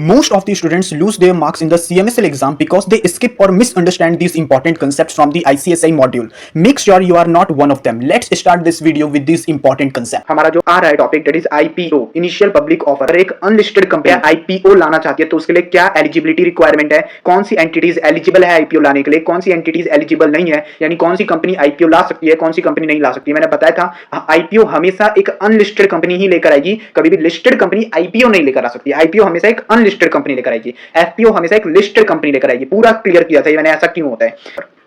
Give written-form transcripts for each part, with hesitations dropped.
Most of the students lose their marks in the CMSL exam because they skip or misunderstand these important concepts from the ICSI module. Make sure you are not one of them. Let's start this video with these important concepts. हमारा जो आ रहा है topic that is IPO, initial public offer. एक unlisted company IPO लाना चाहती है तो उसके लिए क्या एलिजिबिलिटी रिक्वायरमेंट है, कौन सी एंटिटीज एलिजिबल है आईपीओ लाने के लिए, कौन सी एंटिटीज एलिजिबल नहीं है, यानी कौन सी कंपनी आईपीओ ला सकती है, कौन सी कंपनी नहीं ला सकती। मैंने बताया था आईपीओ हमेशा एक अनलिस्टेड कंपनी ही लेकर आएगी, कभी भी लिस्टेड कंपनी आईपीओ नहीं लेकर आ सकती। आईपीओ हमेशा एक अनलिस्टेड कंपनी लेकर आएगी, एफपीओ हमेशा एक लिस्टेड कंपनी लेकर आएगी। पूरा क्लियर किया था मैंने, ऐसा क्यों होता है।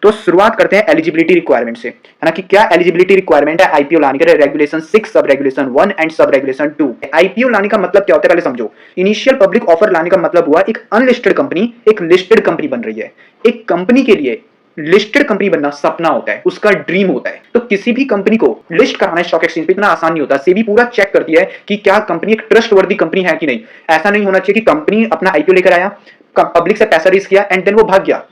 तो शुरुआत करते हैं एलिजिबिलिटी रिक्वायरमेंट से, है ना, कि क्या एलिजिबिलिटी रिक्वायरमेंट है आईपीओ लाने के लिए। Regulation 6, sub regulation 1 and sub regulation 2। IPO लाने का मतलब क्या होता है पहले समझो। इनिशियल पब्लिक ऑफर लाने का मतलब हुआ एक अनलिस्टेड कंपनी एक लिस्टेड कंपनी बन रही है। एक कंपनी के लिए लिस्टेड कंपनी बनना सपना होता है, उसका ड्रीम होता है। तो किसी भी कंपनी को लिस्ट कराना स्टॉक एक्सचेंज पे इतना आसान नहीं होता। सेबी पूरा चेक करती है कि क्या कंपनी एक ट्रस्टवर्दी कंपनी है कि नहीं। ऐसा नहीं होना चाहिए कि कंपनी अपना आईपीओ लेकर आया, पब्लिक से पैसा रेज किया एंड देन वो भाग गया।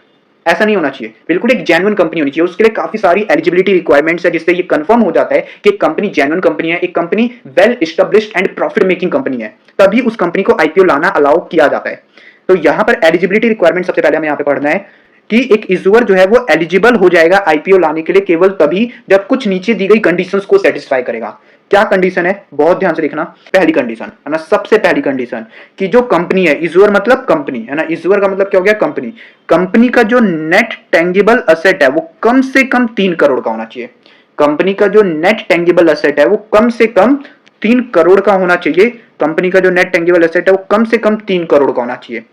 ऐसा नहीं होना चाहिए, बिल्कुल एक जेन्युइन कंपनी होनी चाहिए। उसके लिए काफी सारी एलिजिबिलिटी रिक्वायरमेंट्स है, जिससे ये कंफर्म हो जाता है कि एक कंपनी जेन्युइन कंपनी है, एक company well established and profit making company है, तभी उस कंपनी को आईपीओ लाना अलाउ किया जाता है। तो यहां पर एलिजिबिलिटी रिक्वायरमेंट सबसे पहले हमें यहां पे पढ़ना है कि एक इशूअर जो है वो एलिजिबल हो जाएगा आईपीओ लाने के लिए केवल तभी जब कुछ नीचे दी गई कंडीशंस को सेटिस्फाई करेगा। क्या कंडीशन है, बहुत ध्यान से देखना। पहली कंडीशन है ना, सबसे पहली कंडीशन कि जो कंपनी है, इशूअर मतलब कंपनी है ना, इशूअर का मतलब क्या हो गया, कंपनी। कंपनी का जो नेट टेंजिबल असेट है वो कम से कम 3 करोड़ का होना चाहिए। कंपनी का जो नेट टेंजिबल असेट है वो कम से कम 3 करोड़ का होना चाहिए। कंपनी का जो नेट टेंजिबल असेट है वो कम से कम 3 करोड़ का होना चाहिए।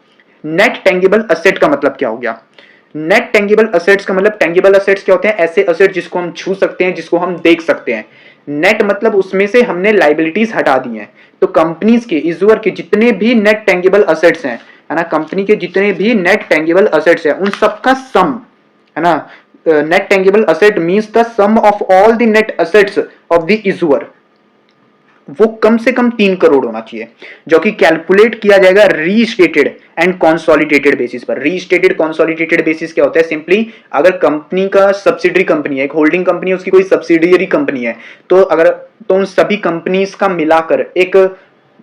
नेट टेंजिबल असेट का मतलब क्या हो गया। नेट टेंजिबल असेट्स का मतलब, टेंजिबल असेट्स क्या होते हैं, ऐसे असेट जिसको हम छू सकते हैं, जिसको हम देख सकते हैं। नेट मतलब उसमें से हमने लाइबिलिटीज हटा दी हैं। तो कंपनीज के, इशूअर के जितने भी नेट टेंजिबल असेट्स हैं, है ना, कंपनी के जितने भी नेट टेंजिबल असेट्स हैं उन सबका सम, है ना, net tangible asset means the sum of all the net assets of the issuer, वो कम से कम 3 करोड़ होना चाहिए, जो कि कैलकुलेट किया जाएगा रीस्टेटेड एंड कंसोलिडेटेड बेसिस पर। रीस्टेटेड कंसोलिडेटेड बेसिस क्या होता है, सिंपली अगर कंपनी का सब्सिडरी कंपनी है, एक होल्डिंग कंपनी है, उसकी कोई सब्सिडियरी कंपनी है, तो उन सभी कंपनीज का मिलाकर एक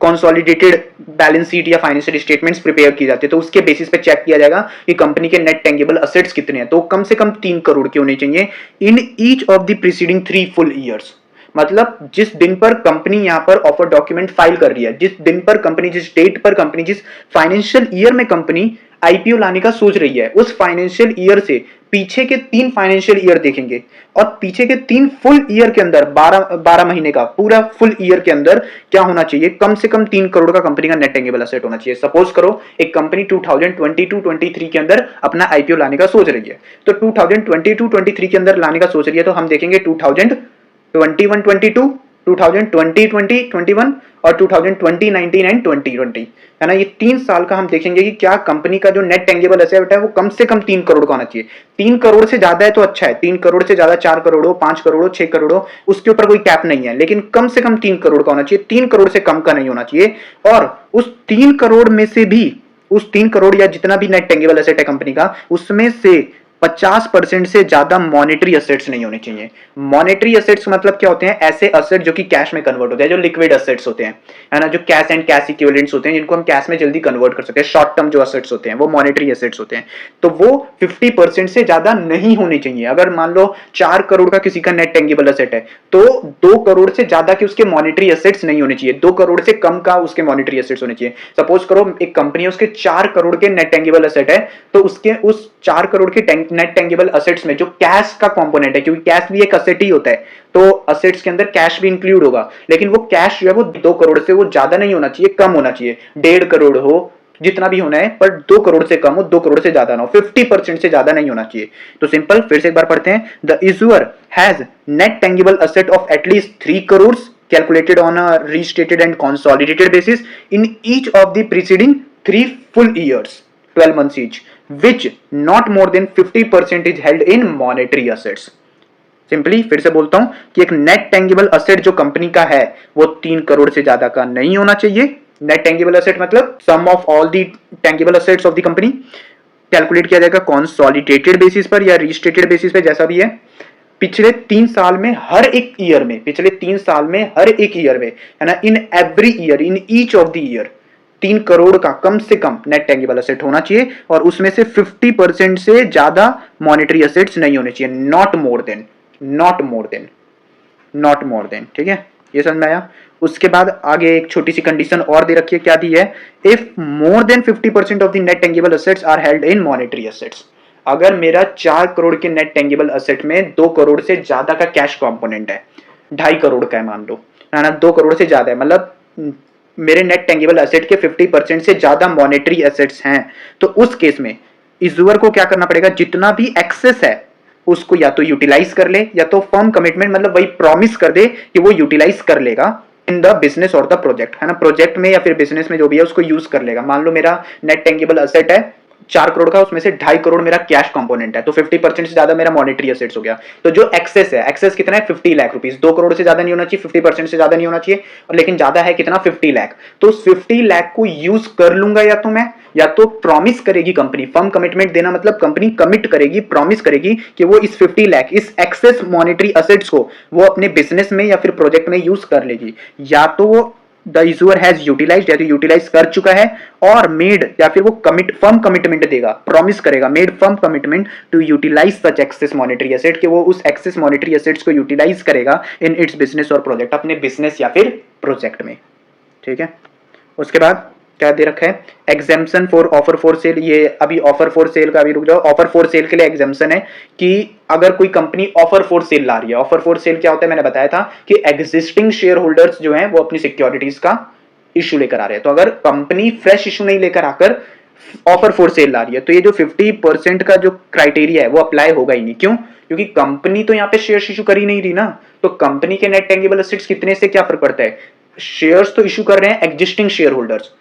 कंसोलिडेटेड बैलेंस शीट या फाइनेंशियल स्टेटमेंट्स प्रिपेयर किए जाते हैं। तो उसके बेसिस पे चेक किया जाएगा कि कंपनी के नेट टेंजिबल असेट्स कितने हैं, तो कम से कम 3 करोड़ के होने चाहिए इन each of the preceding 3 full years. मतलब जिस दिन पर कंपनी यहां पर ऑफर डॉक्यूमेंट फाइल कर रही है, जिस दिन पर कंपनी, जिस डेट पर कंपनी, जिस फाइनेंशियल ईयर में कंपनी आईपीओ लाने का सोच रही है, उस फाइनेंशियल ईयर से पीछे के 3 फाइनेंशियल ईयर देखेंगे और पीछे के 3 फुल ईयर के अंदर 12 महीने का पूरा फुल ईयर के अंदर क्या होना चाहिए, कम से कम 3 करोड़ का कंपनी का नेट टेंजिबल असेट होना चाहिए। सपोज करो एक कंपनी 2022-23 के अंदर अपना आईपीओ लाने का सोच रही है, तो 2022-23 के अंदर लाने का सोच रही है, तो हम देखेंगे 2021-22, 2020-21 और 2020-19 एंड 2020, है ना, ये 3 साल का हम देखेंगे कि क्या कंपनी का जो नेट टेंजिबल असेट है वो कम से कम 3 करोड़ का होना चाहिए। 3 करोड़ से ज्यादा है तो अच्छा है, 3 करोड़ से ज्यादा 4 करोड़ हो, 5 करोड़ हो, 6 करोड़ हो, उसके ऊपर कोई कैप नहीं है, लेकिन कम से कम 3 करोड़ का होना चाहिए। 3 करोड़ से कम का नहीं होना चाहिए। और उस 3 करोड़ में से भी, उस 3 करोड़ या जितना भी नेट टेंजिबल असेट है कंपनी का, उसमें से 50% से ज्यादा मॉनेटरी असेट्स नहीं होने चाहिए। मॉनेटरी असेट्स मतलब क्या होते हैं, ऐसे असेट जो कि कैश में कन्वर्ट होते हैं, जो लिक्विड असेट्स होते हैं, है ना, जो कैश एंड कैश इक्विवेलेंट्स होते हैं, जिनको हम कैश में जल्दी कन्वर्ट कर सकते हैं। शॉर्ट टर्म जो असेट्स होते हैं वो मॉनेटरी असेट्स होते हैं। तो वो 50% से ज्यादा नहीं होने चाहिए। अगर मान लो 4 करोड़ का किसी का नेट टेंजिबल असेट है तो 2 करोड़ से ज्यादा के उसके मॉनेटरी असेट्स नहीं होने चाहिए, 2 करोड़ से कम का उसके मॉनेटरी असेट्स होने चाहिए। सपोज करो एक कंपनी है, उसके 4 करोड़ के नेट टेंजिबल असेट है, तो उसके उस 4 करोड़ के नेट टेंजिबल असेट्स में जो कैश का कंपोनेंट है, क्योंकि कैश भी एक असेट ही होता है, तो असेट्स के अंदर कैश भी इंक्लूड होगा, लेकिन वो कैश जो है वो 2 करोड़ से वो ज्यादा नहीं होना चाहिए, कम होना चाहिए। 1.5 करोड़ हो, जितना भी होना है, पर 2 करोड़ से कम हो, 2 करोड़ से ज्यादा ना हो, 50% से ज्यादा नहीं होना चाहिए। तो सिंपल, फिर से एक बार पढ़ते हैं। The issuer has net tangible asset of at least 3 crore calculated on a restated and consolidated basis in each of the preceding 3 full years, 12 months each, which not more than 50% is held in monetary assets. Simply फिर से बोलता हूं कि एक net tangible asset जो company का है वो 3 करोड़ से ज्यादा का नहीं होना चाहिए। नेट टेंजिबल असेट मतलब sum of all the tangible assets of the company, calculate किया जाएगा कंसोलिडेटेड बेसिस पर या रीस्टेटेड बेसिस पर, जैसा भी है। पिछले 3 साल में हर एक ईयर में, पिछले 3 साल में हर एक ईयर में, है ना, in every year, in each of the year 3 crore का कम से कम नेट टेंजिबल एसेट होना चाहिए और उसमें से 50% से ज्यादा मॉनेटरी एसेट्स नहीं होने चाहिए, not more than, not more than. ठीक है, ये समझ में आया। उसके बाद आगे एक छोटी सी कंडीशन और दे रखी है, क्या दी है, if more than 50% of the net tangible assets are held in monetary assets. अगर मेरा 4 करोड़ के नेट टेंजिबल एसेट में 2 करोड़ से ज्यादा का कैश कंपोनेंट है, 2.5 करोड़ का है मान लो, है ना, 2 करोड़ से ज्यादा है, मतलब मेरे नेट टेंजिबल एसेट के 50% से ज्यादा मॉनेटरी एसेट्स हैं, तो उस केस में इशूअर को क्या करना पड़ेगा, जितना भी एक्सेस है उसको या तो यूटिलाइज कर ले या तो फर्म कमिटमेंट, मतलब वही प्रॉमिस कर दे कि वो यूटिलाइज कर लेगा इन द बिजनेस और द प्रोजेक्ट, है ना, प्रोजेक्ट में या फिर बिजनेस में जो भी है उसको यूज कर लेगा। मान लो मेरा नेट टेंजिबल एसेट है 4 करोड़ का, उसमें से 2.5 करोड़ मेरा कैश कंपोनेंट है, तो 50% से ज्यादा मेरा मॉनेटरी एसेट्स हो गया। तो जो एक्सेस है, एक्सेस कितना है, 50 लाख रुपीस, 2 करोड़ से ज्यादा नहीं होना चाहिए, 50% से ज्यादा नहीं होना चाहिए, और लेकिन ज्यादा है कितना, 50 लाख। तो उस 50 लाख को यूज कर लूंगा या तो मैं, या तो प्रॉमिस करेगी कंपनी, फर्म कमिटमेंट देना मतलब कंपनी कमिट करेगी, प्रॉमिस करेगी कि वो इस 50 लाख, इस एक्सेस मॉनेटरी एसेट्स को वो अपने बिजनेस में या फिर प्रोजेक्ट में यूज कर लेगी, या तो वो द इशूअर हैज यूटिलाइज्ड, या तो यूटिलाइज कर चुका है, और मेड, या फिर वो फर्म कमिटमेंट देगा, प्रॉमिस करेगा, made firm commitment to utilize such excess monetary asset, कि वो उस एक्सेस मॉनेटरी एसेट्स को यूटिलाइज करेगा इन इट्स बिजनेस और प्रोजेक्ट, अपने बिजनेस या फिर प्रोजेक्ट में। ठीक है, उसके बाद क्या दे रखा है, exemption for offer for sale. ये अभी ऑफर फॉर सेल का, अभी रुक जाओ, ऑफर फॉर सेल के लिए एग्जेम्पशन है कि अगर कोई कंपनी ऑफर फॉर सेल ला रही है, ऑफर फॉर सेल क्या होता है, मैंने बताया था कि एग्जिस्टिंग शेयर होल्डर्स जो हैं वो अपनी सिक्योरिटीज का इशू लेकर आ रहे हैं, तो अगर कंपनी फ्रेश इशू नहीं लेकर आकर ऑफर फॉर सेल ला रही है तो ये जो 50% का जो क्राइटेरिया है वो अप्लाई होगा ही नहीं। क्यों, क्योंकि कंपनी तो यहाँ पे शेयर इशू कर ही नहीं रही ना, तो कंपनी के नेट टेंजिबल एसेट्स कितने से क्या फर्क पड़ता है, शेयर्स तो इशू कर रहे हैं एग्जिस्टिंग शेयर होल्डर्स,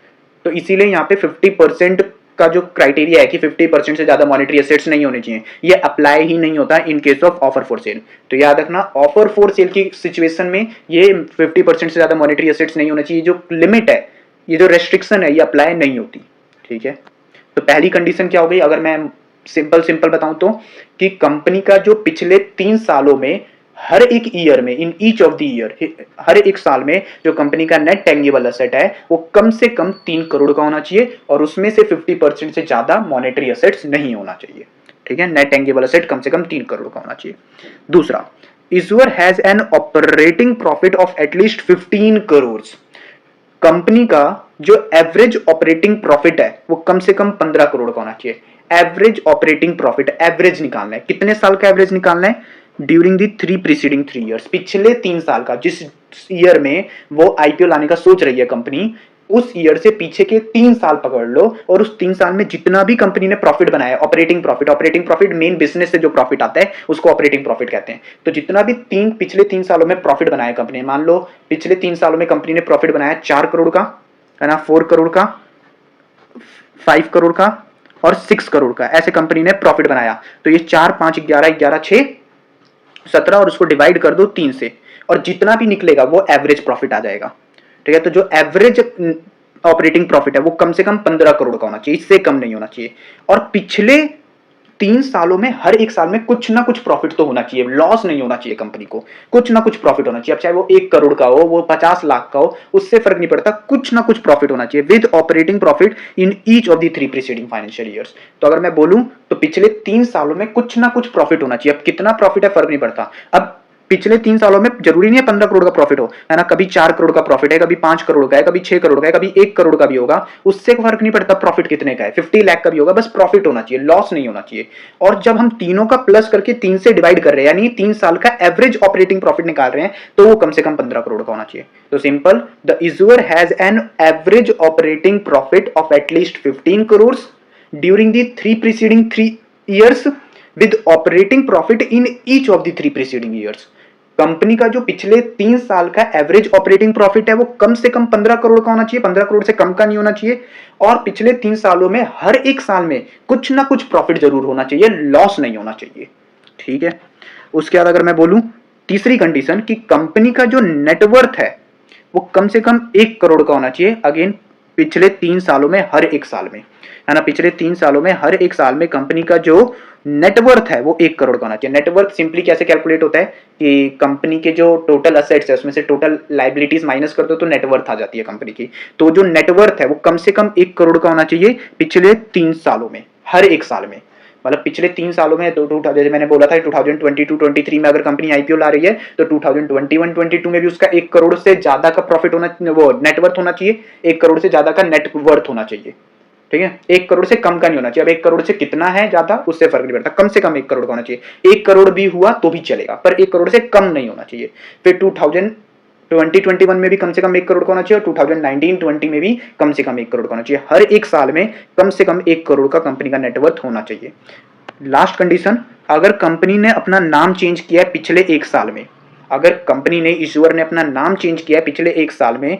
तो इसीलिए यहाँ पे 50% का जो क्राइटेरिया है कि 50% से ज्यादा मॉनेटरी एसेट्स नहीं होने चाहिए, ये अप्लाई ही नहीं होता in case of offer for sale. तो याद रखना, ऑफर फॉर सेल की सिचुएशन में ये 50% से ज्यादा मॉनेटरी एसेट्स नहीं होने चाहिए, जो लिमिट है, ये जो रेस्ट्रिक्शन है, ये अप्लाई नहीं होती। ठीक है, तो पहली कंडीशन क्या हो गई, अगर मैं सिंपल बताऊं तो, कि कंपनी का जो पिछले 3 सालों में हर एक ईयर में, in each of the year, हर एक साल में जो कंपनी का नेट टेंजिबल एसेट है वो कम से कम 3 करोड़ का होना चाहिए, और उसमें से 50% से ज्यादा मॉनेटरी एसेट्स नहीं होना चाहिए। ठीक है, नेट टेंजिबल एसेट कम से कम 3 करोड़ का होना चाहिए। दूसरा, issuer has an operating profit of at least 15 crore. Company का जो एवरेज ऑपरेटिंग प्रॉफिट है वो कम से कम 15 करोड़ का होना चाहिए। एवरेज ऑपरेटिंग प्रॉफिट, एवरेज निकालना है, कितने साल का एवरेज निकालना है, ड्यूरिंग दी 3 प्रीसीडिंग 3 ईयर्स, पिछले 3 साल का, जिस ईयर में वो आईपीओ लाने का सोच रही है कंपनी, उस ईयर से पीछे के 3 साल पकड़ लो, और उस 3 साल में जितना भी कंपनी ने प्रॉफिट बनाया, ऑपरेटिंग प्रॉफिट मेन बिजनेस से जो प्रॉफिट आता है उसको ऑपरेटिंग प्रॉफिट कहते हैं। तो जितना भी पिछले 3 सालों में प्रॉफिट बनाया कंपनी ने, मान लो पिछले 3 सालों में कंपनी ने प्रॉफिट बनाया 4 करोड़ का, है ना, 4 करोड़ का, 5 करोड़ का और 6 करोड़ का, ऐसे कंपनी ने प्रॉफिट बनाया, तो ये 4 5 11 11 6 17, और उसको डिवाइड कर दो 3 से, और जितना भी निकलेगा वो एवरेज प्रॉफिट आ जाएगा। ठीक है, तो जो एवरेज ऑपरेटिंग प्रॉफिट है वो कम से कम 15 करोड़ का होना चाहिए, इससे कम नहीं होना चाहिए। और पिछले 3 सालों में हर एक साल में कुछ ना कुछ प्रॉफिट तो होना चाहिए, लॉस नहीं होना चाहिए कंपनी को, कुछ ना कुछ प्रॉफिट होना चाहिए। अब चाहे वो 1 करोड़ का हो, वो 50 लाख का हो, उससे फर्क नहीं पड़ता, कुछ ना कुछ प्रॉफिट होना चाहिए, with operating profit in each of the 3 preceding financial years. तो अगर मैं बोलूं तो पिछले 3 सालों में कुछ ना कुछ प्रॉफिट होना चाहिए। अब कितना प्रॉफिट है फर्क नहीं पड़ता, अब पिछले 3 सालों में जरूरी नहीं है 15 करोड़ का प्रॉफिट हो, है ना, कभी 4 करोड़ का प्रॉफिट है, कभी 5 करोड़ का है, कभी 6 करोड़ का है, कभी 1 करोड़ का भी होगा, उससे फर्क नहीं पड़ता प्रॉफिट कितने का है, 50 लाख का भी होगा, बस प्रॉफिट होना चाहिए, लॉस नहीं होना चाहिए। और जब हम तीनों का प्लस करके 3 से डिवाइड कर रहे हैं, यानी 3 साल का एवरेज ऑपरेटिंग प्रॉफिट निकाल रहे हैं, तो वो कम से कम 15 करोड़ का होना चाहिए। तो simple, the issuer has an average operating profit of at least 15 crore during the 3 preceding 3 years with operating profit in each of the 3 preceding years. Company का जो पिछले 3 साल का एवरेज ऑपरेटिंग प्रॉफिट है वो कम से कम 15 करोड़ का होना चाहिए, 15 करोड़ से कम का नहीं होना चाहिए, और पिछले 3 सालों में हर एक साल में कुछ ना कुछ प्रॉफिट जरूर होना चाहिए, लॉस नहीं होना चाहिए। ठीक है, उसके बाद अगर मैं बोलूं तीसरी कंडीशन कि कंपनी का जो नेटवर्थ है वो कम से कम 1 करोड़ का होना चाहिए। अगेन पिछले 3 सालों में हर एक साल में, है ना, पिछले 3 सालों में हर एक साल में कंपनी का जो नेटवर्थ है वो 1 करोड़ का होना चाहिए। नेटवर्थ सिंपली कैसे कैलकुलेट होता है कि कंपनी के जो टोटल असेट्स है उसमें से टोटल लाइबिलिटीज माइनस कर दो तो नेटवर्थ आ जाती है कंपनी की। तो जो नेटवर्थ है वो कम से कम 1 करोड़ का होना चाहिए पिछले 3 सालों में, हर एक साल में। मतलब पिछले 3 सालों में जैसे मैंने बोला था 2022-23 में अगर कंपनी आईपीओ ला रही है तो 2021-22 में भी उसका 1 करोड़ से ज्यादा का प्रॉफिट होना, वो नेटवर्थ होना चाहिए, 1 करोड़ से ज्यादा का नेटवर्थ होना चाहिए। ठीक है, 1 करोड़ से कम का नहीं होना चाहिए। अब 1 करोड़ से कितना है ज्यादा उससे फर्क नहीं पड़ता, कम से कम 1 करोड़ का होना चाहिए। 1 करोड़ भी हुआ तो भी चलेगा पर 1 करोड़ से कम नहीं होना चाहिए। फिर 2021 में भी कम से कम 1 करोड़ का होना चाहिए और 2019-20 में भी कम से कम 1 करोड़ का होना चाहिए। हर एक साल में कम से कम 1 करोड़ का कंपनी का नेटवर्थ होना चाहिए। लास्ट कंडीशन, अगर कंपनी ने अपना नाम चेंज किया है पिछले 1 साल में, अगर कंपनी ने, इश्यूअर ने अपना नाम चेंज किया है पिछले 1 साल में,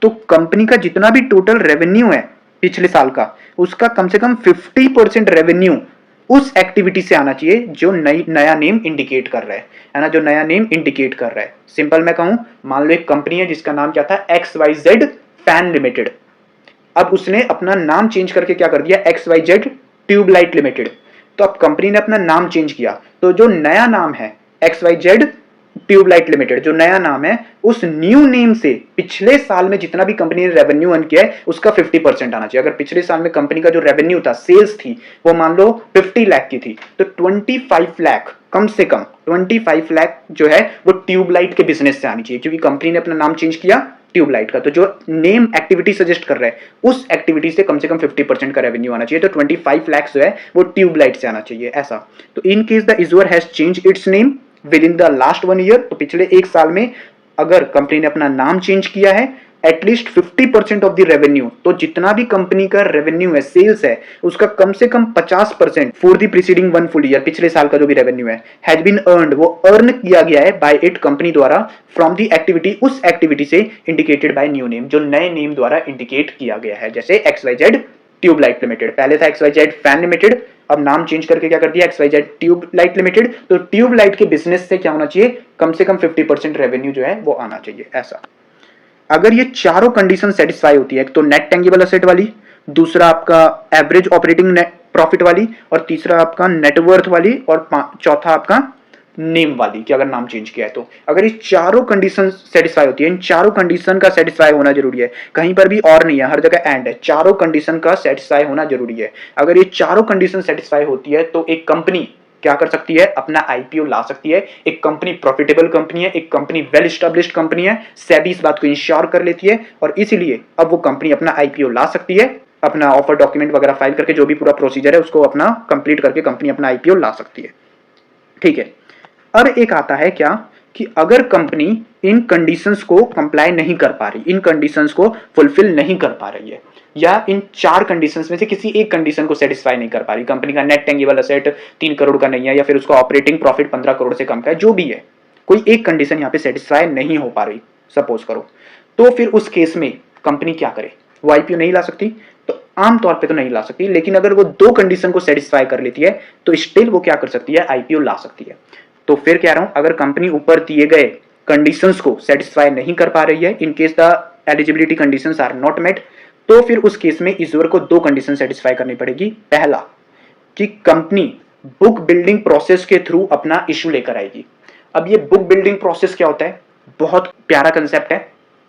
तो कंपनी का जितना भी टोटल रेवेन्यू है पिछले साल का, उसका कम से कम 50% रेवेन्यू उस एक्टिविटी से आना चाहिए जो नया नेम इंडिकेट कर रहा है ना, जो नया नेम इंडिकेट कर रहा है। सिंपल मैं कहूं, मान लो एक कंपनी है जिसका नाम क्या था, XYZ फैन लिमिटेड। अब उसने अपना नाम चेंज करके क्या कर दिया, XYZ ट्यूबलाइट लिमिटेड। तो अब कंपनी ने अपना नाम चेंज किया तो जो नया नाम है XYZ ट्यूबलाइट लिमिटेड, जो नया नाम है, उस न्यू नेम से पिछले साल में जितना भी कंपनी ने रेवेन्यू अर्न किया है उसका 50% आना चाहिए। अगर पिछले साल में कंपनी का जो रेवेन्यू था, सेल्स थी, वो मान लो 50 लाख की थी, तो 25 लाख, कम से कम 25 लाख जो है वो ट्यूबलाइट के बिजनेस से आनी चाहिए, क्योंकि कंपनी ने अपना नाम चेंज किया ट्यूबलाइट का। तो जो नेम एक्टिविटी सजेस्ट कर रहा है उस एक्टिविटी से कम 50% का रेवेन्यू आना चाहिए। तो 25 लाख जो है वो ट्यूबलाइट से आना चाहिए, ऐसा। तो इन case the issuer has change it's name with in the last 1 year, तो पिछले 1 साल में अगर कंपनी ने अपना नाम चेंज किया है एटलीस्ट 50% ऑफ द रेवेन्यू, तो जितना भी कंपनी का रेवेन्यू है, सेल्स है, उसका कम से कम 50% for the preceding 1 full year, पिछले साल का जो भी रेवेन्यू है, हैज बीन अर्न्ड, वो अर्न किया गया है बाय इट, कंपनी द्वारा, फ्रॉम द एक्टिविटी, उस एक्टिविटी से इंडिकेटेड बाय न्यू नेम, जो नए नेम द्वारा इंडिकेट किया गया है। जैसे XYZ ट्यूबलाइट लिमिटेड, पहले था XYZ फैन लिमिटेड, अब नाम चेंज करके क्या कर दिया, XYZ ट्यूबलाइट लिमिटेड। तो ट्यूबलाइट के बिजनेस से क्या होना चाहिए, कम से कम 50% रेवेन्यू जो है वो आना चाहिए, ऐसा। अगर ये चारों कंडीशन सेटिस्फाई होती है, तो नेट टेंजिबल एसेट वाली, दूसरा आपका एवरेज ऑपरेटिंग नेट प्रॉफिट वाली, और तीसरा आपका नेटवर्थ वाली, और चौथा आपका नेम वाली, कि अगर नाम चेंज किया है तो। अगर ये चारों कंडीशन सेटिस्फाई होती है, इन चारों कंडीशन का सेटिस्फाई होना जरूरी है, कहीं पर भी और नहीं है, हर जगह एंड है, चारों कंडीशन का सेटिस्फाई होना जरूरी है। अगर ये चारों कंडीशन सेटिस्फाई होती है तो एक कंपनी क्या कर सकती है, अपना आईपीओ ला सकती है। एक कंपनी प्रॉफिटेबल कंपनी है, एक कंपनी वेल एस्टेब्लिश्ड कंपनी है, सेबी इस बात को इंश्योर कर लेती है, और इसीलिए अब वो कंपनी अपना आईपीओ ला सकती है, अपना ऑफर डॉक्यूमेंट वगैरह फाइल करके, जो भी पूरा प्रोसीजर है उसको अपना कंप्लीट करके कंपनी अपना आईपीओ ला सकती है। ठीक है, अब एक आता है क्या, कि अगर कंपनी इन कंडीशंस को कंप्लाई नहीं कर पा रही, इन कंडीशंस को फुलफिल नहीं कर पा रही है, या इन 4 कंडीशंस में से किसी एक कंडीशन को सेटिस्फाई नहीं कर पा रही, कंपनी का नेट टेंजिबल एसेट 3 करोड़ का नहीं है, या फिर उसका ऑपरेटिंग प्रॉफिट 15 करोड़ से कम का है, जो भी है, कोई एक कंडीशन यहाँ पे सेटिस्फाई नहीं हो पा रही, सपोज करो, तो फिर उस केस में कंपनी क्या करे, वो आईपीओ नहीं ला सकती। तो आमतौर पे तो नहीं ला सकती, लेकिन अगर वो 2 कंडीशन को सेटिस्फाई कर लेती है तो स्टिल वो क्या कर सकती है, आईपीओ ला सकती है। तो फिर कह रहा हूं, अगर कंपनी ऊपर दिए गए कंडीशंस को सेटिस्फाई नहीं कर पा रही है, in case the eligibility conditions are not met, तो फिर उस केस में इश्यूअर को 2 कंडीशन सेटिस्फाई करनी पड़ेगी। पहला, कि कंपनी बुक बिल्डिंग प्रोसेस के थ्रू अपना इश्यू लेकर आएगी। अब ये बुक बिल्डिंग प्रोसेस क्या होता है, बहुत प्यारा कंसेप्ट है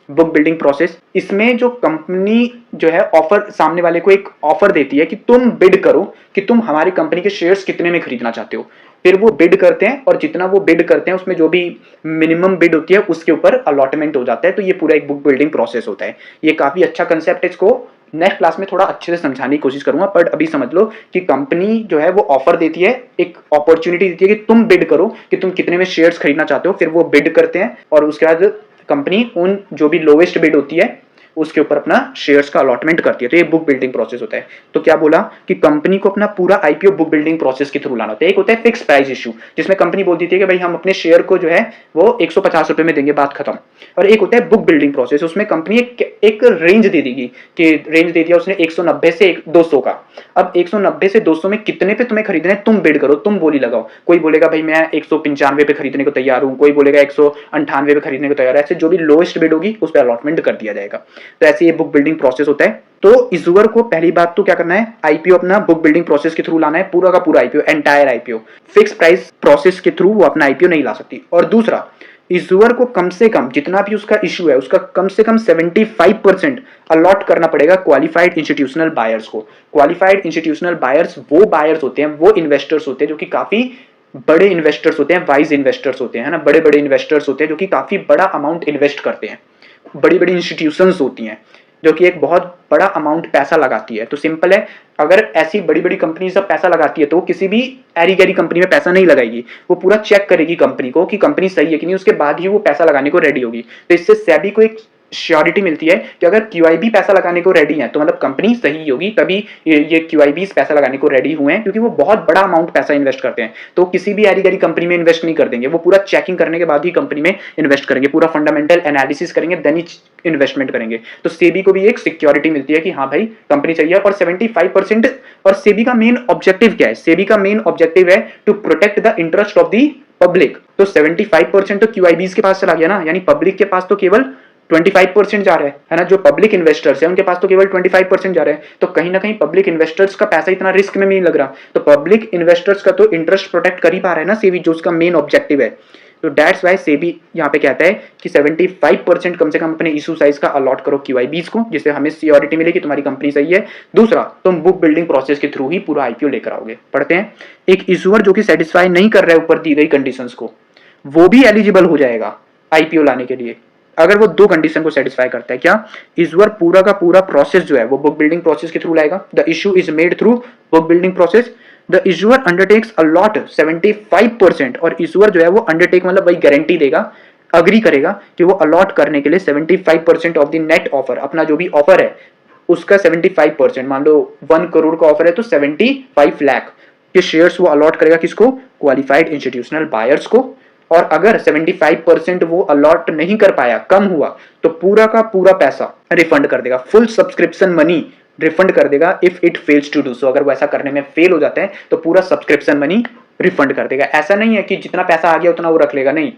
बुक बिल्डिंग प्रोसेस। इसमें जो कंपनी जो है ऑफर, सामने वाले को एक ऑफर देती है कि तुम बिड करो कि तुम हमारी कंपनी के शेयर्स कितने में खरीदना चाहते हो। फिर वो बिड करते हैं, और जितना वो बिड करते हैं उसमें जो भी मिनिमम बिड होती है उसके ऊपर अलॉटमेंट हो जाता है। तो ये पूरा एक बुक बिल्डिंग प्रोसेस होता है। ये काफी अच्छा कंसेप्ट है, इसको नेक्स्ट क्लास में थोड़ा अच्छे से समझाने की कोशिश करूंगा, बट अभी समझ लो कि कंपनी जो है वो ऑफर देती है, एक अपॉर्चुनिटी देती है कि तुम बिड करो कि तुम कितने में शेयर्स खरीदना चाहते हो। फिर वो बिड करते हैं, और उसके बाद कंपनी उन जो भी लोवेस्ट बिड होती है उसके ऊपर अपना शेयर्स का अलॉटमेंट करती है। तो ये बुक बिल्डिंग प्रोसेस होता है। तो क्या बोला कि कंपनी को अपना पूरा आईपीओ बुक बिल्डिंग प्रोसेस के थ्रू लाना होता है। एक होता है फिक्स प्राइस इशू, जिसमें कंपनी बोल देती है कि भाई हम अपने शेयर को जो है वो 150 रुपए में देंगे, बात खत्म। और एक होता है बुक बिल्डिंग प्रोसेस, उसमें कंपनी एक रेंज दे देगी, कि रेंज दे दिया उसने 190 से 200 का। अब 190 से 200 में कितने पे तुम्हें खरीदना है, तुम बिड करो, तुम बोली लगाओ। कोई बोलेगा भाई मैं 195 पे खरीदने को तैयार हूं, कोई बोलेगा 198 पे खरीदने को तैयार है। ऐसे जो भी लोएस्ट बिड होगी उस पर अलॉटमेंट कर दिया जाएगा। तो ऐसे ये बुक बिल्डिंग प्रोसेस होता है। तो इशूअर को पहली बात तो क्या करना है, आईपीओ अपना बुक बिल्डिंग प्रोसेस के थ्रू लाना है, पूरा का पूरा IPO, entire IPO. Fix price process के थ्रू वो अपना आईपीओ नहीं ला सकती। और दूसरा, इशूअर को कम से कम जितना भी उसका इशू है उसका कम से कम 75% अलॉट करना पड़ेगा क्वालिफाइड इंस्टीट्यूशनल बायर्स को। क्वालिफाइड इंस्टीट्यूशनल बायर्स वो बायर्स होते हैं, वो इन्वेस्टर्स होते हैं जो कि काफी बड़े इन्वेस्टर्स होते हैं, वाइज इन्वेस्टर्स होते हैं ना, बड़े बड़े इन्वेस्टर्स होते हैं जो कि काफी बड़ा अमाउंट इन्वेस्ट करते हैं। बड़ी बड़ी इंस्टीट्यूशंस होती हैं जो कि एक बहुत बड़ा अमाउंट पैसा लगाती है। तो सिंपल है, अगर ऐसी बड़ी बड़ी कंपनी सब पैसा लगाती है तो वो किसी भी एरी गैरी कंपनी में पैसा नहीं लगाएगी, वो पूरा चेक करेगी कंपनी को कि कंपनी सही है कि नहीं, उसके बाद ही वो पैसा लगाने को रेडी होगी। तो इससे सेबी को एक श्योरिटी मिलती है कि अगर क्यूआईबी पैसा लगाने को रेडी है तो मतलब कंपनी सही होगी, तभी ये क्यूआईबी पैसा लगाने को रेडी हुए हैं, क्योंकि वो बहुत बड़ा अमाउंट पैसा इन्वेस्ट करते हैं। तो किसी भी एरी गैरी कंपनी में इन्वेस्ट नहीं कर देंगे, वो पूरा चेकिंग करने के बाद ही कंपनी में इन्वेस्ट करेंगे, पूरा फंडामेंटल एनालिसिस करेंगे, देन ही इन्वेस्टमेंट करेंगे। तो सेबी को भी एक सिक्योरिटी मिलती है कि हाँ भाई कंपनी चाहिए। और 75%, और सेबी का मेन ऑब्जेक्टिव क्या है, सेबी का मेन ऑब्जेक्टिव है to protect the interest of the public. तो 75% तो क्यूआईबीज के पास चला गया ना, यानी पब्लिक के पास तो केवल 25% जा रहा है ना, जो पब्लिक इन्वेस्टर्स है उनके पास तो केवल 25% जा रहा है। तो कहीं ना कहीं पब्लिक इन्वेस्टर्स का पैसा इतना रिस्क में नहीं लग रहा, तो पब्लिक इन्वेस्टर्स का तो इंटरेस्ट प्रोटेक्ट कर ही पा रहा है ना सेबी, जो उसका मेन ऑब्जेक्टिव है। तो दैट्स वाई सेबी यहाँ पे कहता है कि 75% कम से कम अपने इशू साइज का अलॉट करो क्यूआईबीज को, जिससे हमें सियोरिटी मिले कि तुम्हारी कंपनी सही है। दूसरा, तुम बुक बिल्डिंग प्रोसेस के थ्रू ही पूरा आईपीओ लेकर आओगे। पढ़ते हैं, एक इशूअर जो कि सेटिस्फाई नहीं कर रहा है ऊपर दी गई कंडीशंस को, वो भी एलिजिबल हो जाएगा आईपीओ लाने के लिए, अगर वो दो कंडीशन को सेटिस्फाई करता है। क्या, इशूअर पूरा का पूरा प्रोसेस जो है वो बुक बिल्डिंग प्रोसेस के थ्रू लाएगा। The issue is made through book building process, the issuer undertakes allot 75%, और इशूअर जो है वो अंडरटेक मतलब वही गारंटी देगा, अग्री करेगा कि वो अलॉट करने के लिए 75% ऑफ द नेट ऑफर, अपना जो भी ऑफर है उसका 75%, मान लो 1 करोड़ का ऑफर है तो 75 लाख के शेयर्स वो अलॉट करेगा, किसको, क्वालिफाइड इंस्टीट्यूशनल बायर्स को। और अगर 75% वो अलॉट नहीं कर पाया, कम हुआ, तो पूरा का पूरा पैसा रिफंड कर देगा, फुल सब्सक्रिप्शन मनी रिफंड कर देगा if it fails to do so. अगर वो ऐसा करने में फेल हो जाता है तो पूरा सब्सक्रिप्शन मनी रिफंड कर देगा। ऐसा नहीं है कि जितना पैसा आ गया उतना वो रख लेगा, नहीं,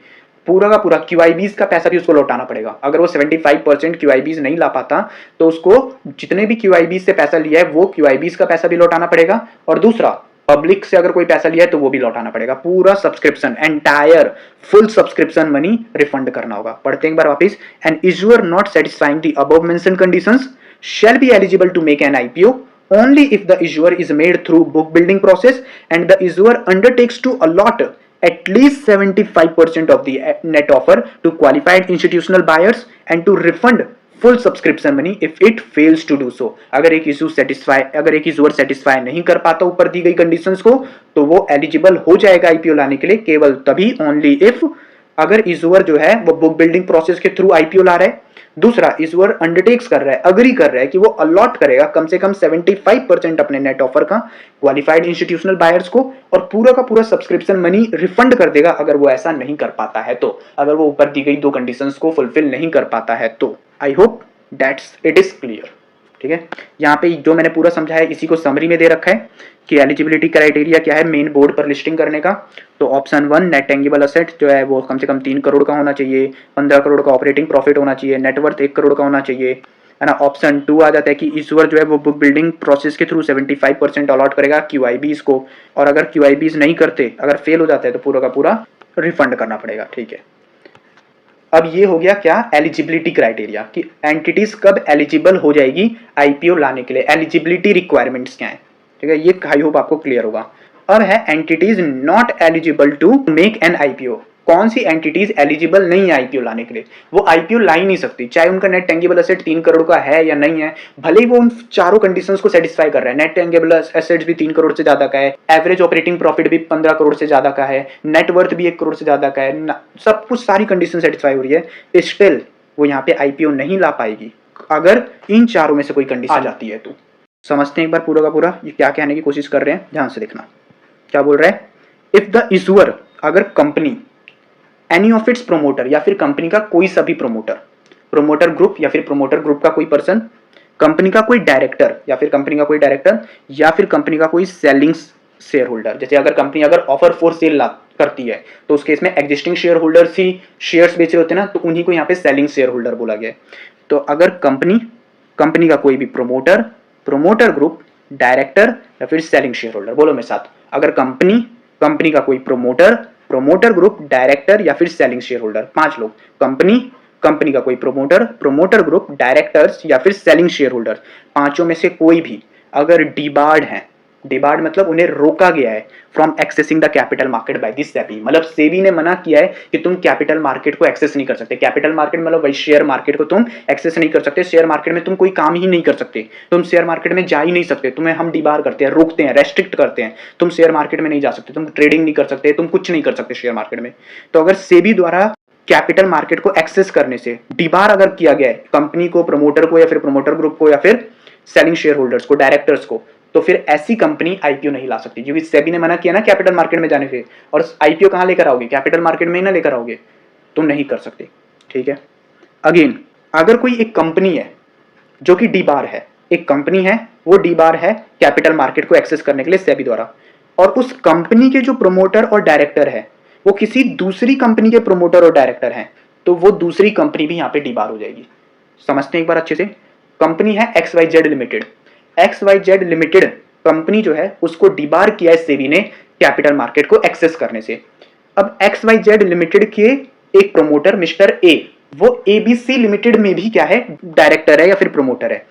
पूरा का पूरा क्यूआईबीज का पैसा भी उसको लौटाना पड़ेगा। अगर वो 75% क्यूआईबीज नहीं ला पाता तो उसको जितने भी क्यूआईबीज से पैसा लिया है वो क्यूआईबीज का पैसा भी लौटाना पड़ेगा, और दूसरा पब्लिक से अगर कोई पैसा लिया है तो वो भी लौटाना पड़ेगा। पूरा subscription, entire full subscription money refund करना होगा। पढ़ते हैं एक बार वापस, an issuer not satisfying the above mentioned conditions shall be eligible to make an IPO only if the issuer is made through book building process and the issuer undertakes to allot at least 75% of the net offer to qualified institutional buyers and to refund full subscription money if it fails to do so। अगर एक issuer satisfy नहीं कर पाता ऊपर दी गई conditions को, तो वो eligible हो जाएगा IPO लाने के लिए केवल तभी, only if, अगर issuer जो है वो book building process के थ्रू IPO ला रहा है। दूसरा, इशूअर अंडरटेक्स कर रहा है, अग्री कर रहा है कि वो अलॉट करेगा कम से कम 75% अपने नेट ऑफर का क्वालिफाइड इंस्टीट्यूशनल बायर्स को, और पूरा का पूरा सब्सक्रिप्शन मनी रिफंड कर देगा अगर वो ऐसा नहीं कर पाता है तो, अगर वो ऊपर दी गई दो कंडीशंस को फुलफिल नहीं कर पाता है तो। I hope that's it is clear. ठीक है, यहाँ पे जो मैंने पूरा समझाया इसी को समरी में दे रखा है कि एलिजिबिलिटी क्राइटेरिया क्या है मेन बोर्ड पर लिस्टिंग करने का। तो ऑप्शन 1, नेट टेंजिबल असेट जो है वो कम से कम 3 करोड़ का होना चाहिए, 15 करोड़ का ऑपरेटिंग प्रॉफिट होना चाहिए, नेटवर्थ 1 करोड़ का होना चाहिए, है ना। ऑप्शन 2 आ जाता है कि इशूअर जो है वो बुक बिल्डिंग प्रोसेस के थ्रू 75% अलॉट करेगा क्यूआईबीज को, और अगर क्यूआईबीज नहीं करते, अगर फेल हो जाता है तो पूरा का पूरा रिफंड करना पड़ेगा। ठीक है, अब ये हो गया क्या, एलिजिबिलिटी क्राइटेरिया कि एंटिटीज कब एलिजिबल हो जाएगी आईपीओ लाने के लिए, एलिजिबिलिटी रिक्वायरमेंट्स क्या है। ठीक है, ये आई होप आपको क्लियर होगा। अब है entities not eligible to make an IPO. कौन सी एंटिटीज एलिजिबल नहीं है आईपीओ लाने के लिए, वो आईपीओ ला ही नहीं सकती, चाहे उनका नेट टेंजिबल एसेट 3 करोड़ का है या नहीं है, भले ही वो उन चारों कंडीशंस को सेटिस्फाई कर रहा है। नेट टेंजिबल एसेट्स भी 3 करोड़ से ज्यादा का है, एवरेज ऑपरेटिंग प्रॉफिट भी 15 करोड़ से ज्यादा का है, नेटवर्थ भी 1 करोड़ से ज्यादा का है, सब कुछ सारी कंडीशन सेटिस्फाई हो रही है, स्टिल वो यहाँ पे आईपीओ नहीं ला पाएगी अगर इन चारों में से कोई कंडीशन आ जाती है तो। समझते हैं एक बार पूरा का पूरा ये क्या कहने की कोशिश कर रहे हैं, ध्यान से देखना क्या बोल रहा है। इफ द इशूअर, अगर company, any of its promoter या फिर कंपनी का कोई सा भी प्रोमोटर ग्रुप या फिर प्रोमोटर ग्रुप का कोई पर्सन, कंपनी का कोई डायरेक्टर या फिर कंपनी का कोई डायरेक्टर, या फिर कंपनी का कोई सेलिंग शेयर होल्डर, जैसे अगर कंपनी अगर ऑफर फॉर सेल करती है तो उस केस में एग्जिस्टिंग शेयर होल्डर्स ही शेयर्स बेच रहे होते हैं ना, तो उन्हीं को यहाँ पे सेलिंग शेयर होल्डर बोला गया है। तो अगर कंपनी का कोई भी प्रोमोटर ग्रुप, डायरेक्टर या फिर सेलिंग शेयर होल्डर, बोलो मेरे साथ, अगर कंपनी का कोई प्रोमोटर ग्रुप, डायरेक्टर या फिर सेलिंग शेयर होल्डर, 5 लोग, कंपनी का कोई प्रोमोटर ग्रुप, डायरेक्टर्स या फिर सेलिंग शेयर होल्डर, पांचों में से कोई भी अगर डिबार्ड है, डिबार्ड मतलब उन्हें रोका गया है from accessing the capital market by the SEBI, मतलब सेबी ने मना किया है कि तुम कैपिटल मार्केट को एक्सेस नहीं कर सकते। कैपिटल मार्केट मतलब वही शेयर मार्केट को तुम एक्सेस नहीं कर सकते, शेयर मार्केट में तुम कोई काम ही नहीं कर सकते, तुम शेयर मार्केट में जा ही नहीं सकते, तुम्हें हम डिबार करते हैं, रोकते हैं, रेस्ट्रिक्ट करते हैं, तुम शेयर मार्केट में नहीं जा सकते, तुम ट्रेडिंग नहीं कर सकते, तुम कुछ नहीं कर सकते शेयर मार्केट में। तो अगर सेबी द्वारा कैपिटल मार्केट को एक्सेस करने से डिबार अगर किया गया है कंपनी को, प्रमोटर को या फिर प्रमोटर ग्रुप को या फिर सेलिंग शेयर होल्डर्स को, डायरेक्टर्स को, तो फिर ऐसी कंपनी आईपीओ नहीं ला सकती, क्योंकि सेबी ने मना किया ना कैपिटल मार्केट में जाने से। और आईपीओ कहां लेकर आओगे? कैपिटल मार्केट में ही ना लेकर आओगे, तुम नहीं कर सकते। ठीक है। अगेन, अगर कोई एक कंपनी है जो कि डीबार है, एक कंपनी है वो डीबार है कैपिटल मार्केट को एक्सेस करने के लिए सेबी द्वारा, और उस कंपनी के जो प्रमोटर और डायरेक्टर है वो किसी दूसरी कंपनी के प्रमोटर और डायरेक्टर हैं, तो वो दूसरी कंपनी भी यहां पे डीबार हो जाएगी। समझते हैं एक बार अच्छे से। कंपनी है XYZ limited, XYZ limited company जो है उसको डीबार किया है सेबी ने कैपिटल मार्केट को एक्सेस करने से। अब XYZ लिमिटेड के एक प्रमोटर मिस्टर ए, वो ABC लिमिटेड में भी क्या है, डायरेक्टर है या फिर प्रमोटर है।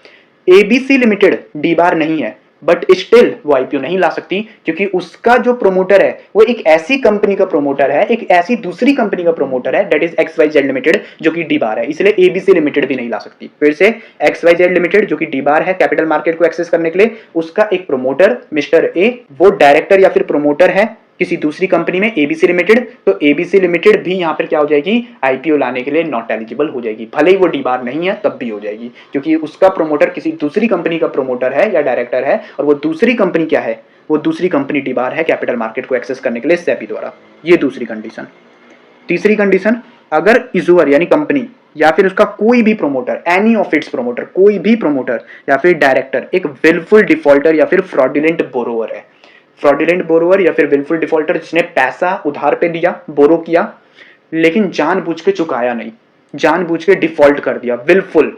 ABC लिमिटेड डीबार नहीं है, बट स्टिल वो आईपीओ नहीं ला सकती, क्योंकि उसका जो प्रमोटर है वो एक ऐसी कंपनी का प्रमोटर है, एक ऐसी दूसरी कंपनी का प्रमोटर है, दैट इज XYZ लिमिटेड, जो कि डीबार है, इसलिए ABC लिमिटेड भी नहीं ला सकती। फिर से XYZ लिमिटेड जो कि डीबार है कैपिटल मार्केट को एक्सेस करने के लिए, उसका एक प्रमोटर मिस्टर ए, वो डायरेक्टर या फिर प्रमोटर है किसी दूसरी कंपनी में ABC लिमिटेड, तो ABC लिमिटेड भी यहां पर क्या हो जाएगी, आईपीओ लाने के लिए नॉट एलिजिबल हो जाएगी, भले ही वो डीबार नहीं है तब भी हो जाएगी, क्योंकि उसका प्रमोटर किसी दूसरी कंपनी का प्रमोटर है या डायरेक्टर है, और वो दूसरी कंपनी क्या है, वो दूसरी कंपनी डीबार है कैपिटल मार्केट को एक्सेस करने के लिए सेबी द्वारा। ये दूसरी कंडीशन। तीसरी कंडीशन, अगर इशूअर यानी कंपनी या फिर उसका कोई भी promoter, any of its promoter, कोई भी प्रमोटर या फिर डायरेक्टर एक विलफुल डिफॉल्टर या फिर फ्रॉडुलेंट बोरोवर है, फ्रॉडुलेंट बोरोवर या फिर विलफुल डिफॉल्टर जिसने पैसा उधार पे लिया, बोरो किया, लेकिन जानबूझ के चुकाया नहीं, जानबूझ के डिफॉल्ट कर दिया, विलफुल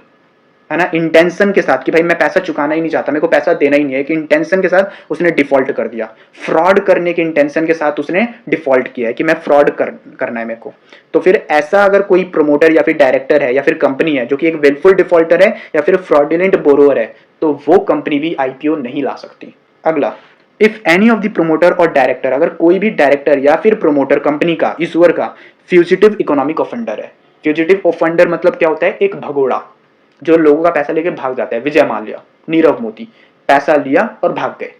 है ना, इंटेंशन के साथ कि भाई मैं पैसा चुकाना ही नहीं चाहता, मेरे को पैसा देना ही नहीं है, कि इंटेंशन के साथ उसने डिफॉल्ट कर दिया, फ्रॉड करने के इंटेंशन के साथ उसने डिफॉल्ट किया है कि मैं फ्रॉड करना है मेरे को। तो फिर ऐसा अगर कोई प्रमोटर या फिर डायरेक्टर है या फिर कंपनी है जो कि एक विलफुल डिफॉल्टर है या फिर फ्रॉडुलेंट बोरोवर है, तो वो कंपनी भी आईपीओ नहीं ला सकती। अगला, if any of the promoter और डायरेक्टर, अगर कोई भी डायरेक्टर या फिर प्रोमोटर कंपनी का, इशूअर का फ्यूजिटिव इकोनॉमिक ऑफेंडर है। फ्यूजिटिव ऑफेंडर मतलब क्या होता है, एक भगोड़ा जो लोगों का पैसा लेके भाग जाता है। विजय माल्या, नीरव मोदी, पैसा लिया और भाग गए,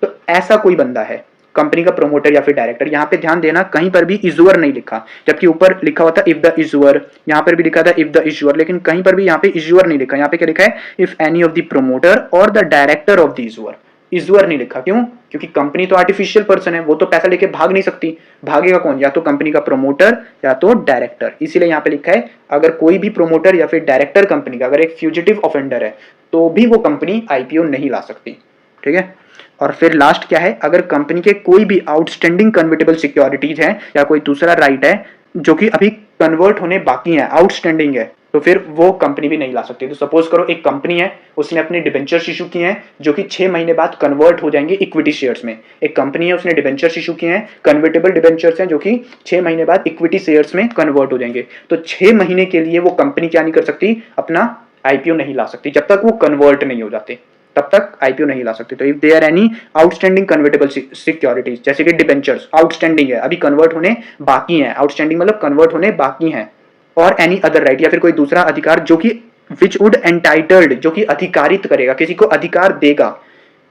तो ऐसा कोई बंदा है कंपनी का प्रोमोटर या फिर डायरेक्टर। यहाँ पे ध्यान देना, कहीं पर भी इशूअर नहीं लिखा, जबकि ऊपर लिखा हुआ था इफ द इशूअर, यहाँ पर भी लिखा था इफ द इशूअर, लेकिन कहीं पर भी यहाँ पे इशूअर नहीं लिखा। यहाँ पे क्या लिखा है, if any of the promoter or the director of the issuer. Issuer नहीं लिखा, क्यों? क्योंकि कंपनी तो आर्टिफिशियल पर्सन है, वो तो पैसा लेके भाग नहीं सकती, भागेगा कौन, या तो कंपनी का प्रोमोटर या तो डायरेक्टर। इसीलिए यहाँ पे लिखा है अगर कोई भी प्रोमोटर या फिर डायरेक्टर कंपनी का अगर एक फ्यूजिटिव ऑफेंडर है तो भी वो कंपनी आईपीओ नहीं ला सकती। ठीक है। और फिर लास्ट क्या है, अगर कंपनी के कोई भी आउटस्टैंडिंग कन्वर्टेबल सिक्योरिटीज है या कोई दूसरा राइट है जो कि अभी कन्वर्ट होने बाकी है, आउटस्टैंडिंग है, तो फिर वो कंपनी भी नहीं ला सकती। तो सपोज करो एक कंपनी है, उसने अपने डिबेंचर्स इशू किए हैं जो कि 6 महीने बाद कन्वर्ट हो जाएंगे इक्विटी शेयर्स में। एक कंपनी है, उसने डिबेंचर्स इशू किए हैं, कन्वर्टेबल डिबेंचर्स हैं जो कि 6 महीने बाद इक्विटी शेयर्स में कन्वर्ट हो जाएंगे। तो 6 महीने के लिए वो कंपनी क्या नहीं कर सकती, अपना आईपीओ नहीं ला सकती, जब तक वो कन्वर्ट नहीं हो जाते तब तक आईपीओ नहीं ला सकते। तो if there any outstanding convertible securities, जैसे कि डिबेंचर्स आउटस्टैंडिंग है, अभी कन्वर्ट होने बाकी है, आउटस्टैंडिंग मतलब कन्वर्ट होने बाकी है, और एनी अदर राइट या फिर कोई दूसरा अधिकार जो कि विच वुड एंटाइटल्ड, जो कि अधिकारित करेगा, किसी को अधिकार देगा,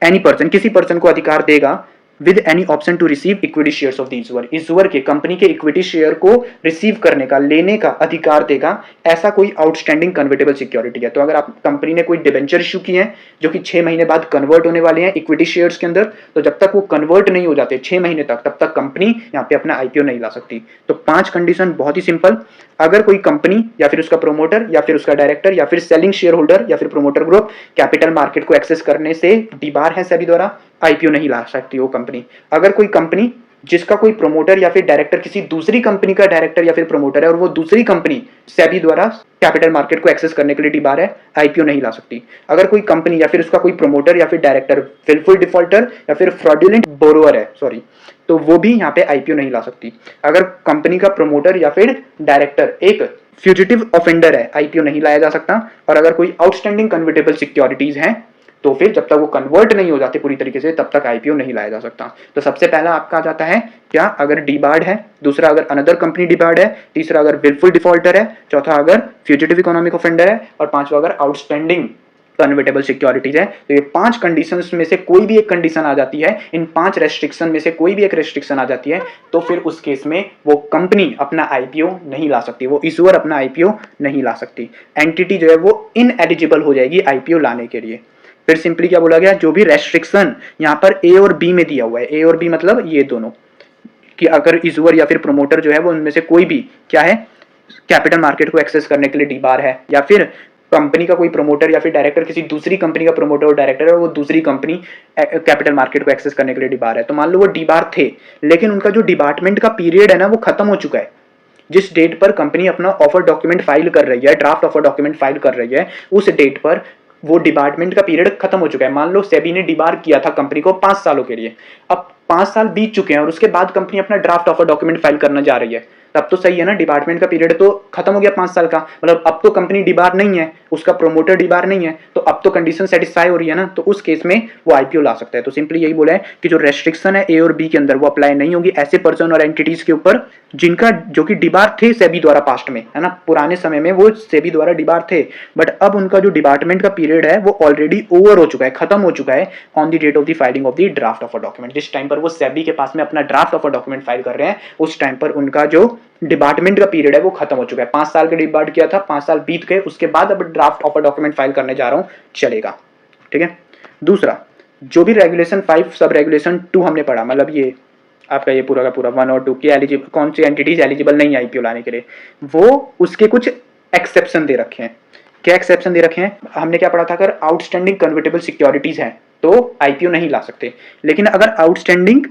एनी पर्सन, किसी पर्सन को अधिकार देगा with any option to receive equity shares of the issuer, issuer के कंपनी के इक्विटी शेयर को रिसीव करने का, लेने का अधिकार देगा, ऐसा कोई आउटस्टैंडिंग कन्वर्टेबल सिक्योरिटी है। तो अगर आप कंपनी ने कोई डिबेंचर इशू किए हैं जो कि 6 महीने बाद कन्वर्ट होने वाले हैं इक्विटी शेयर्स के अंदर, तो जब तक वो कन्वर्ट नहीं हो जाते 6 महीने तक, तब तक कंपनी यहाँ पे अपना आईपीओ नहीं ला सकती। तो 5 कंडीशन बहुत ही सिंपल, अगर कोई कंपनी या फिर उसका प्रोमोटर या फिर उसका डायरेक्टर या फिर सेलिंग शेयर होल्डर या फिर प्रोमोटर ग्रुप कैपिटल मार्केट को एक्सेस करने से डीबार है सेबी द्वारा, आईपीओ नहीं ला सकती वो कंपनी। अगर कोई कंपनी जिसका कोई प्रमोटर या फिर डायरेक्टर किसी दूसरी कंपनी का डायरेक्टर या फिर प्रमोटर है और वो दूसरी कंपनी सेबी द्वारा कैपिटल मार्केट को एक्सेस करने के लिए डीबार है, आईपीओ नहीं ला सकती। अगर कोई कंपनी या फिर उसका कोई प्रमोटर या फिर डायरेक्टर विलफुल डिफॉल्टर या फिर फ्रॉडुलेंट बोरोअर है, सॉरी, तो वो भी यहाँ पे आईपीओ नहीं ला सकती। अगर कंपनी का प्रमोटर या फिर डायरेक्टर एक फ्यूजिटिव ऑफेंडर है, आईपीओ नहीं लाया जा सकता। और अगर कोई आउटस्टैंडिंग कन्वर्टेबल सिक्योरिटीज हैं तो फिर जब तक वो कन्वर्ट नहीं हो जाते पूरी तरीके से तब तक आईपीओ नहीं लाया जा सकता। तो सबसे पहला आपका आ जाता है क्या, अगर डीबार्ड है, दूसरा अगर अनदर कंपनी डीबार्ड है, तीसरा अगर विलफुल डिफॉल्टर है, चौथा अगर फ्यूजिटिव इकोनॉमिक ऑफेंडर है और पांचवा अगर आउटस्टैंडिंग कन्वर्टेबल सिक्योरिटीज है। तो ये 5 कंडीशंस में से कोई भी एक कंडीशन आ जाती है, इन 5 रेस्ट्रिक्शन में से कोई भी एक रेस्ट्रिक्शन आ जाती है, तो फिर उस केस में वो कंपनी अपना आईपीओ नहीं ला सकती, वो इशूअर अपना आईपीओ नहीं ला सकती। एंटिटी जो है वो इनएलिजिबल हो जाएगी आईपीओ लाने के लिए। फिर सिंपली क्या बोला गया, जो भी रेस्ट्रिक्शन यहाँ पर ए और बी में दिया हुआ है, ए और बी मतलब ये दोनों, कि अगर इशूअर या फिर प्रमोटर जो है वो उनमें से कोई भी क्या है, कैपिटल मार्केट को एक्सेस करने के लिए डीबार है, या फिर कंपनी का कोई प्रमोटर या फिर डायरेक्टर किसी दूसरी कंपनी का प्रमोटर और डायरेक्टर है और वो दूसरी कंपनी कैपिटल मार्केट को एक्सेस करने के लिए डीबार है। तो मान लो वो डीबार थे लेकिन उनका जो डिपार्टमेंट का पीरियड है ना वो खत्म हो चुका है। जिस डेट पर कंपनी अपना ऑफर डॉक्यूमेंट फाइल कर रही है, ड्राफ्ट ऑफर डॉक्यूमेंट फाइल कर रही है, उस डेट पर वो डिपार्टमेंट का पीरियड खत्म हो चुका है। मान लो सेबी ने डिबार किया था कंपनी को 5 सालों के लिए, अब 5 साल बीत चुके हैं और उसके बाद कंपनी अपना ड्राफ्ट ऑफर डॉक्यूमेंट फाइल करना जा रही है, तब तो सही है ना, डिपार्टमेंट का पीरियड तो खत्म हो गया 5 साल का, मतलब अब तो कंपनी डिबार नहीं है, उसका प्रोमोटर डिबार नहीं है, तो अब तो कंडीशन सेटिस्फाई हो रही है ना, तो उस केस में वो आईपीओ ला सकता है। तो सिंपली यही बोला है कि जो रेस्ट्रिक्शन है ए और बी के अंदर वो अप्लाई नहीं होगी ऐसे पर्सन और एंटिटीज के ऊपर जिनका जो कि डिबार थे सेबी द्वारा पास्ट में, है ना, पुराने समय में वो सेबी द्वारा डिबार थे, बट अब उनका जो डिपार्टमेंट का पीरियड है वो ऑलरेडी ओवर हो चुका है, खत्म हो चुका है on the date of the filing of the draft offer document. जिस टाइम पर वो सेबी के पास में अपना ड्राफ्ट ऑफर डॉक्यूमेंट फाइल कर रहे हैं उस टाइम पर उनका जो डिपार्टमेंट का पीरियड है वो खत्म हो चुका है। 5 साल के डिबार्ट किया था, 5 साल बीत गए, उसके बाद अब ड्राफ्ट ऑफर डॉक्यूमेंट फाइल करने जा रहा हूं, चलेगा। ठीक है। दूसरा, जो भी रेगुलेशन 5 सब रेगुलेशन 2 हमने पढ़ा, मतलब ये आपका ये पूरा का पूरा 1 और 2 की एलिजिबल कौन सी एंटिटीज एलिजिबल नहीं है आईपीओ लाने के लिए, वो उसके कुछ एक्सेप्शन दे रखे हैं। क्या एक्सेप्शन दे रखे हैं, हमने क्या पढ़ा था, अगर आउटस्टैंडिंग कन्वर्टेबल सिक्योरिटीज हैं तो आईपीओ नहीं ला सकते, लेकिन अगर आउटस्टैंडिंग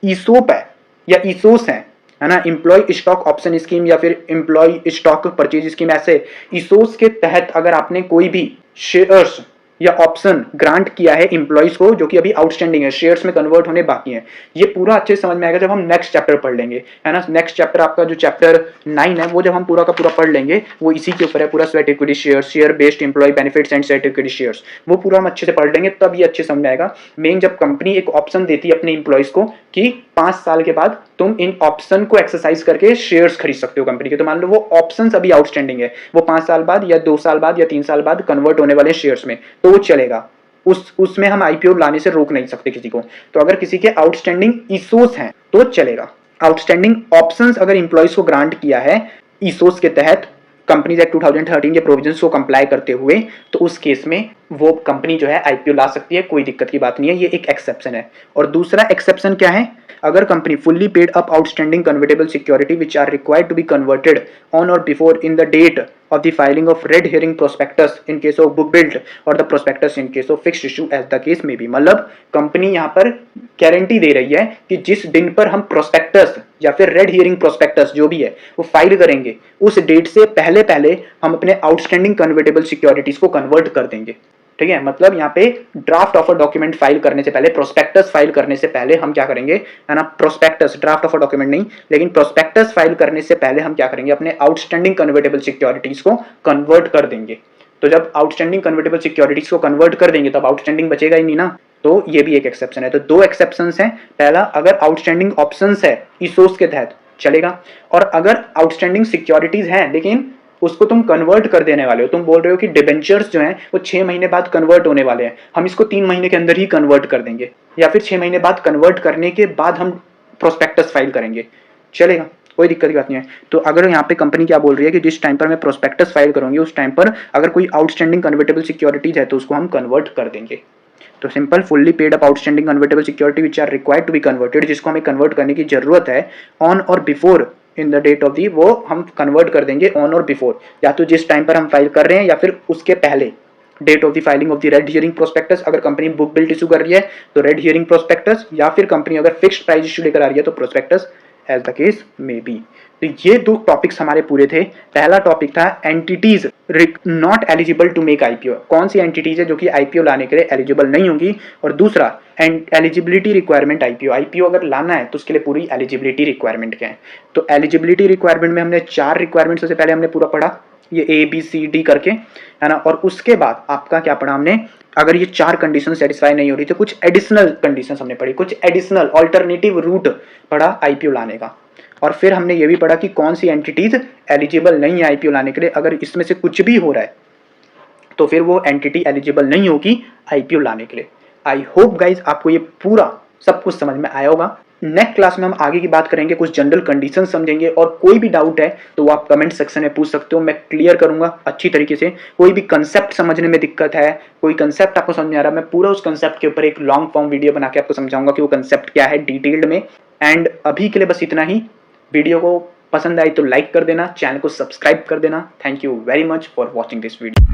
ईसोप है या ईसोस है ना, इंप्लॉय स्टॉक ऑप्शन स्कीम या फिर इंप्लॉय स्टॉक परचेज स्कीम, ऐसे ईसोस के तहत अगर आपने कोई भी शेयर्स या ऑप्शन ग्रांट किया है इंप्लॉइज को जो कि अभी आउटस्टैंडिंग है, शेयर्स में कन्वर्ट होने बाकी है, ये पूरा अच्छे से समझ में आएगा जब हम नेक्स्ट चैप्टर पढ़ लेंगे, है ना। नेक्स्ट चैप्टर आपका जो चैप्टर 9 है वो जब हम पूरा का पूरा पढ़ लेंगे वो इसी के ऊपर है, पूरा sweat equity shares, share based employee benefits and sweat equity shares, वो पूरा हम अच्छे से पढ़ लेंगे, तब ये अच्छे समझ में आएगा। मेन जब कंपनी एक ऑप्शन देती है अपने इंप्लॉइज को कि 5 साल के बाद तुम इन ऑप्शन को एक्सरसाइज करके शेयर्स खरीद सकते हो कंपनी के, तो मान लो वो ऑप्शंस अभी आउटस्टैंडिंग है, वो 5 साल बाद या 2 साल बाद या 3 साल बाद कन्वर्ट होने वाले शेयर्स में, तो वो चलेगा, उसमें हम आईपीओ लाने से रोक नहीं सकते किसी को। तो अगर किसी के आउटस्टैंडिंग इशूज हैं तो चलेगा। आउटस्टैंडिंग ऑप्शंस अगर इंप्लॉइज को ग्रांट किया है इशूज के तहत कंपनीज एक्ट 2013 के प्रोविजंस को कंप्लाई करते हुए, तो उस केस में वो कंपनी जो है आईपीओ ला सकती है, कोई दिक्कत की बात नहीं है, ये एक एक्सेप्शन है। और दूसरा एक्सेप्शन क्या है, अगर company fully paid up outstanding convertible security which are required to be converted on or before in the date of the filing of red herring prospectus in case of book build or the prospectus in case of fixed issue as the case may be, मतलब company यहाँ पर guarantee दे रही है कि जिस दिन पर हम प्रोस्पेक्टस या फिर रेड हियरिंग प्रोस्पेक्टस जो भी है वो फाइल करेंगे उस डेट से पहले पहले हम अपने आउटस्टैंडिंग कन्वर्टेबल सिक्योरिटीज को कन्वर्ट कर देंगे। ठीक है, मतलब यहाँ पे ड्राफ्ट ऑफर डॉक्यूमेंट फाइल करने से पहले, प्रोस्पेक्टस फाइल करने से पहले हम क्या करेंगे, है ना, प्रोस्पेक्टस, ड्राफ्ट ऑफर डॉक्यूमेंट नहीं, लेकिन प्रोस्पेक्टस फाइल करने से पहले हम क्या करेंगे, अपने आउटस्टैंडिंग कन्वर्टेबल सिक्योरिटीज को कन्वर्ट कर देंगे। तो जब आउटस्टैंडिंग कन्वर्टेबल सिक्योरिटीज को कन्वर्ट कर देंगे तब आउटस्टैंडिंग बचेगा ही नहीं ना, तो ये भी एक एक्सेप्शन है। तो 2 एक्सेप्शंस हैं, पहला अगर आउटस्टैंडिंग ऑप्शंस है इशूज के तहत चलेगा, और अगर आउटस्टैंडिंग सिक्योरिटीज हैं लेकिन उसको तुम कन्वर्ट कर देने वाले हो, तुम बोल रहे हो कि डिबेंचर्स जो हैं वो 6 महीने बाद कन्वर्ट होने वाले हैं, हम इसको 3 महीने के अंदर ही कन्वर्ट कर देंगे, या फिर 6 महीने बाद कन्वर्ट करने के बाद हम प्रोस्पेक्टस फाइल करेंगे, चलेगा, कोई दिक्कत की बात नहीं है। तो अगर यहाँ पे कंपनी क्या बोल रही है कि जिस टाइम पर मैं प्रोस्पेक्टस फाइल करूंगी उस टाइम पर अगर कोई आउटस्टैंडिंग कन्वर्टेबल सिक्योरिटीज है तो उसको हम कन्वर्ट कर देंगे। तो simple, fully paid up outstanding convertible security which are required to be converted, जिसको हमें कन्वर्ट करने की जरूरत है, on or before in the date of the, वो हम कन्वर्ट कर देंगे ऑन और बिफोर, या तो जिस टाइम पर हम फाइल कर रहे हैं या फिर उसके पहले, date of the filing of the red herring prospectus, अगर कंपनी बुक बिल्ड इशू कर रही है तो रेड हियरिंग प्रोस्पेक्टस, या फिर कंपनी अगर फिक्स्ड प्राइस इशू लेकर आ रही है तो prospectus, as the case may be. तो ये दो टॉपिक्स हमारे पूरे थे। पहला टॉपिक था entities not eligible to make IPO, कौन सी एंटिटीज है जो कि आईपीओ लाने के लिए एलिजिबल नहीं होंगी, और दूसरा एलिजिबिलिटी रिक्वायरमेंट आईपीओ, आईपीओ अगर लाना है तो उसके लिए पूरी एलिजिबिलिटी रिक्वायरमेंट क्या है। तो एलिजिबिलिटी रिक्वायरमेंट में हमने 4 रिक्वायरमेंट सबसे पहले हमने पूरा पढ़ा, ये ABCD करके, है ना, और उसके बाद आपका क्या पढ़ा हमने, अगर ये 4 कंडीशन सेटिस्फाई नहीं हो रही तो कुछ एडिशनल कंडीशंस हमने पढ़ी, कुछ एडिशनल ऑल्टरनेटिव रूट पढ़ा आईपीओ लाने का। और फिर हमने ये भी पढ़ा कि कौन सी एंटिटीज एलिजिबल नहीं है आईपीओ लाने के लिए, अगर इसमें से कुछ भी हो रहा है तो फिर वो एंटिटी एलिजिबल नहीं होगी आईपीओ लाने के लिए। आई होप गाइज आपको ये पूरा सब कुछ समझ में आया होगा। नेक्स्ट क्लास में हम आगे की बात करेंगे, कुछ जनरल कंडीशन समझेंगे, और कोई भी डाउट है तो आप कमेंट सेक्शन में पूछ सकते हो, मैं क्लियर करूंगा अच्छी तरीके से। कोई भी कंसेप्ट समझने में दिक्कत है, कोई कंसेप्ट आपको समझ में आ रहा है, मैं पूरा उस कंसेप्ट के ऊपर एक लॉन्ग फॉर्म वीडियो बना के आपको समझाऊंगा कि वो कंसेप्ट क्या है डिटेल्ड में। एंड अभी के लिए बस इतना ही। वीडियो को पसंद आई तो लाइक कर देना, चैनल को सब्सक्राइब कर देना। Thank you very much for watching this video.